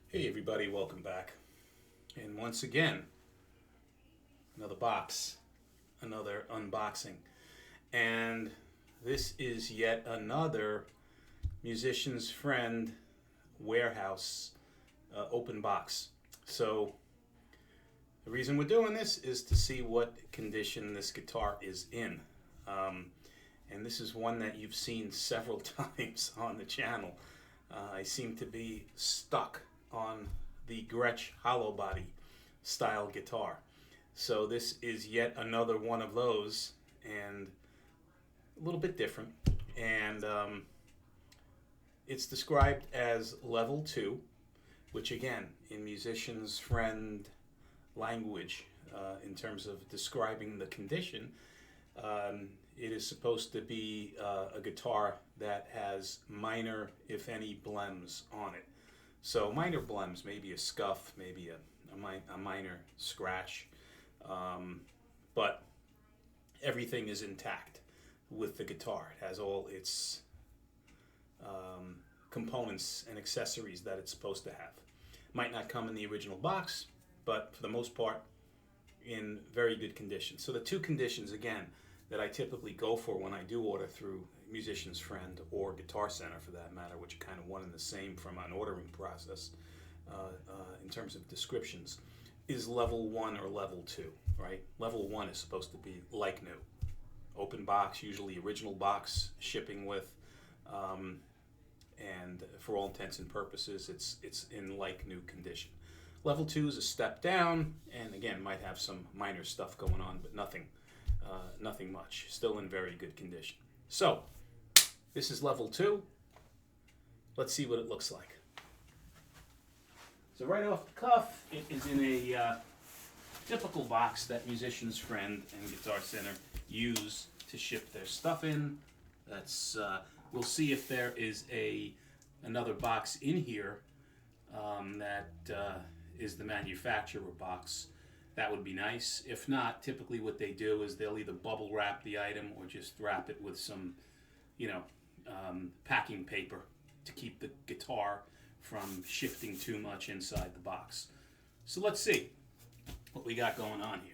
Hey everybody, welcome back. And once again, another box, another unboxing. And this is yet another Musician's Friend warehouse open box. So the reason we're doing this is to see what condition this guitar is in. And this is one that you've seen several times on the channel. I seem to be stuck on the Gretsch hollow body style guitar. So this is yet another one of those, and a little bit different. And it's described as level 2, which again, in Musician's Friend language, in terms of describing the condition, it is supposed to be a guitar that has minor, if any, blems on it. So minor blems, maybe a scuff, maybe a minor scratch, but everything is intact with the guitar. It has all its components and accessories that it's supposed to have. Might not come in the original box, but for the most part, in very good condition. So the two conditions, again, that I typically go for when I do order through Musician's Friend or Guitar Center for that matter, which are kind of one and the same from an ordering process in terms of descriptions, is level 1 or level 2, right? Level 1 is supposed to be like new. Open box, usually original box, shipping with, and for all intents and purposes, it's in like new condition. Level 2 is a step down, and again, might have some minor stuff going on, but nothing much. Still in very good condition. So, this is level 2. Let's see what it looks like. So right off the cuff, it is in a typical box that Musician's Friend and Guitar Center use to ship their stuff in. That's we'll see if there is another box in here that is the manufacturer box. That would be nice. If not, typically what they do is they'll either bubble wrap the item or just wrap it with some, packing paper to keep the guitar from shifting too much inside the box. So let's see what we got going on here.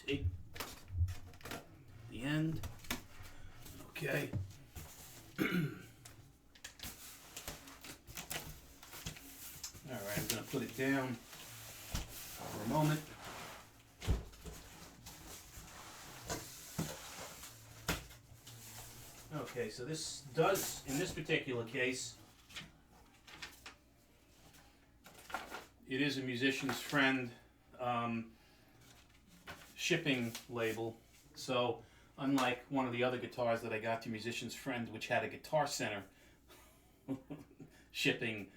Tape the end. Okay. All right, I'm going to put it down for a moment. Okay, so this does, in this particular case, it is a Musician's Friend shipping label. So unlike one of the other guitars that I got to Musician's Friend, which had a Guitar Center shipping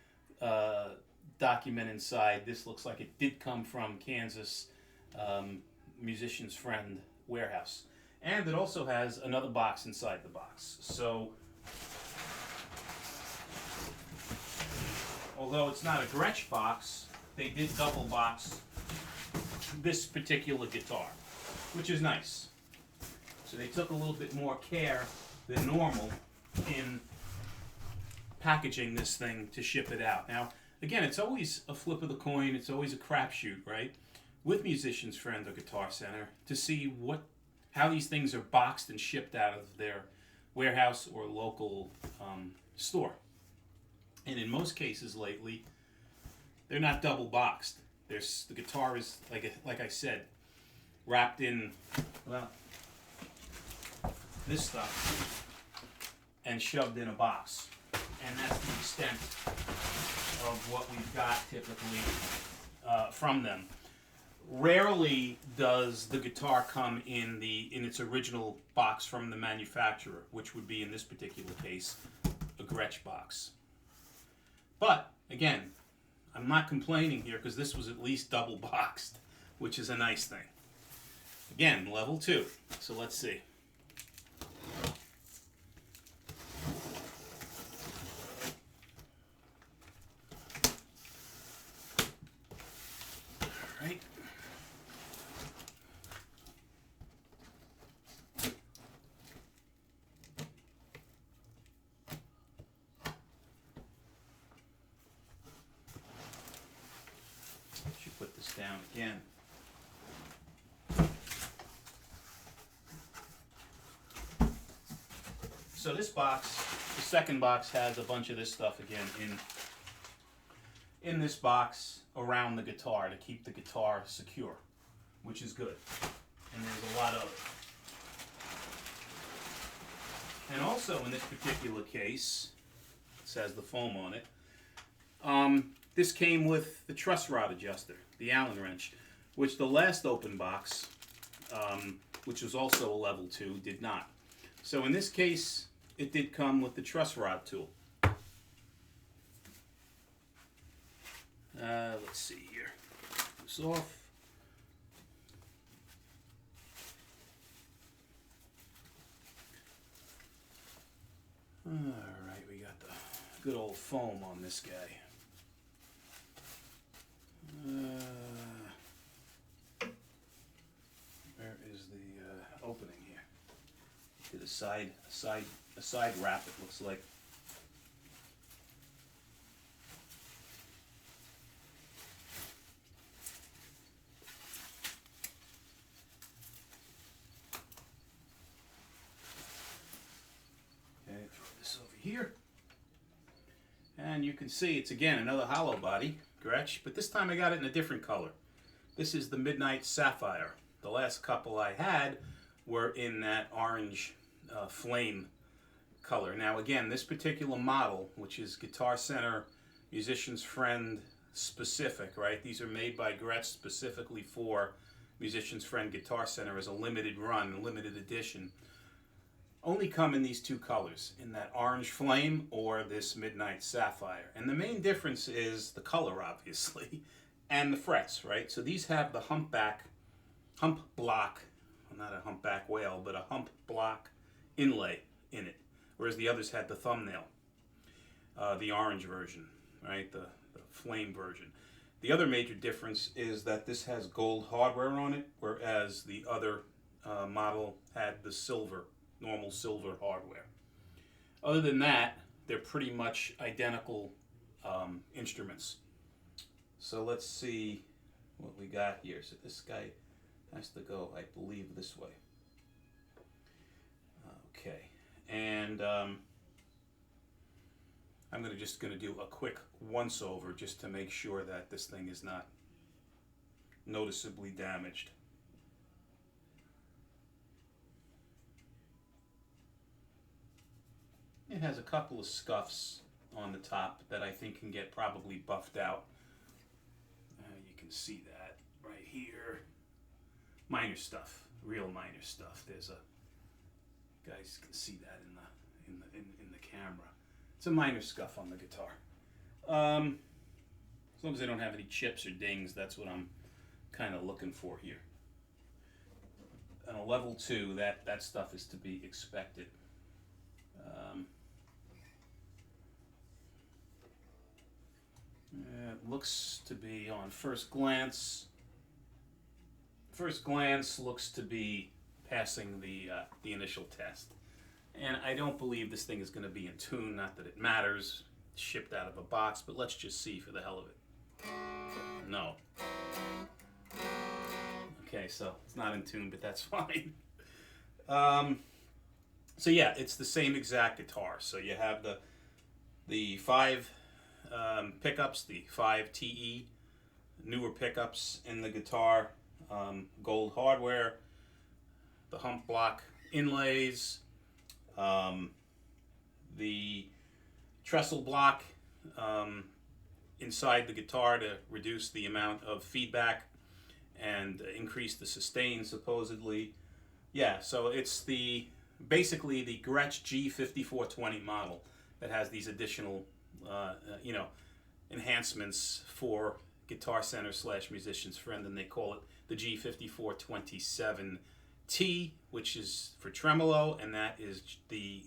document inside, this looks like it did come from Kansas Musician's Friend warehouse. And it also has another box inside the box. So although it's not a Gretsch box, they did double box this particular guitar, which is nice. So they took a little bit more care than normal in packaging this thing to ship it out. Now, again, it's always a flip of the coin. It's always a crapshoot, right? With Musician's Friend or Guitar Center to see how these things are boxed and shipped out of their warehouse or local store. And in most cases lately, they're not double boxed. The guitar is, like I said, wrapped in, well, this stuff and shoved in a box. And that's the extent of what we've got typically from them. Rarely does the guitar come in its original box from the manufacturer, which would be in this particular case a Gretsch box. But again, I'm not complaining here because this was at least double boxed, which is a nice thing. Again, level 2. So let's see. down again. So this box, the second box, has a bunch of this stuff again in this box around the guitar to keep the guitar secure, which is good. And there's a lot of it. And also in this particular case, it has the foam on it. This came with the truss rod adjuster, the Allen wrench, which the last open box, which was also a level 2, did not. So in this case, it did come with the truss rod tool. Let's see here. This off. Alright, we got the good old foam on this guy. Where is the opening here? Did a side wrap, it looks like. Okay, throw this over here. And you can see it's again another hollow body, Gretsch, but this time I got it in a different color. This is the Midnight Sapphire. The last couple I had were in that orange flame color. Now again, this particular model, which is Guitar Center Musician's Friend specific, right? These are made by Gretsch specifically for Musician's Friend Guitar Center as a limited run, limited edition. Only come in these two colors, in that orange flame or this Midnight Sapphire. And the main difference is the color, obviously, and the frets, right? So these have the hump block, well, not a humpback whale, but a hump block inlay in it, whereas the others had the thumbnail, the orange version, right? The flame version. The other major difference is that this has gold hardware on it, whereas the other model had the silver, normal silver hardware. Other than that, they're pretty much identical instruments. So let's see what we got here. So this guy has to go, I believe, this way. Okay, and I'm just going to do a quick once over just to make sure that this thing is not noticeably damaged. It has a couple of scuffs on the top that I think can get probably buffed out. You can see that right here. Minor stuff, real minor stuff. There's a, guys can see that in the camera. It's a minor scuff on the guitar. As long as I don't have any chips or dings, that's what I'm kind of looking for here. On a level 2, that stuff is to be expected. It looks to be, on first glance, looks to be passing the initial test. And I don't believe this thing is going to be in tune, not that it matters, it's shipped out of a box, but let's just see for the hell of it. No. Okay, so it's not in tune, but that's fine. So yeah, it's the same exact guitar. So you have the 5 pickups, the 5 TE, newer pickups in the guitar, gold hardware, the hump block inlays, the trestle block inside the guitar to reduce the amount of feedback and increase the sustain, supposedly. Yeah, so it's basically the Gretsch G5420 model that has these additional enhancements for Guitar Center / Musician's Friend, and they call it the G5427T, which is for tremolo, and that is the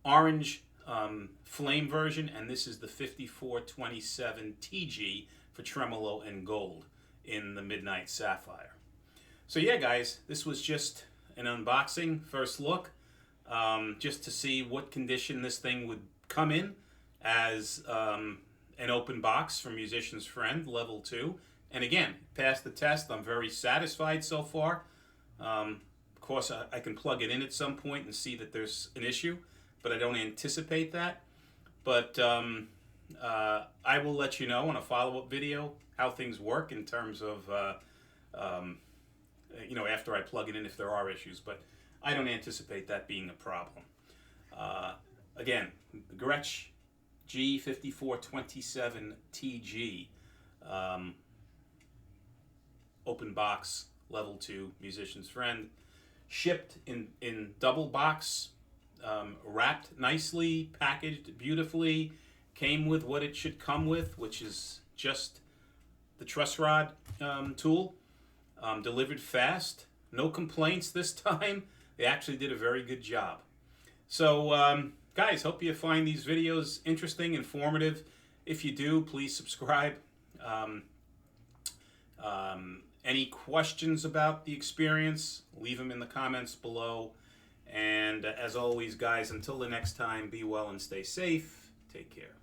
orange flame version, and this is the 5427TG for tremolo and gold in the Midnight Sapphire. So yeah, guys, this was just an unboxing, first look, just to see what condition this thing would come in as an open box from Musician's Friend, level 2, And again, passed the test. I'm very satisfied so far. Of course, I can plug it in at some point and see that there's an issue, but I don't anticipate that. But I will let you know in a follow-up video how things work in terms of, after I plug it in if there are issues. But I don't anticipate that being a problem. Again, Gretsch G5427TG, open box, level 2, musician's friend, shipped in double box, wrapped nicely, packaged beautifully, came with what it should come with, which is just the truss rod tool, delivered fast, no complaints this time. They actually did a very good job. So guys, hope you find these videos interesting, informative. If you do, please subscribe. Any questions about the experience, leave them in the comments below. And as always, guys, until the next time, be well and stay safe. Take care.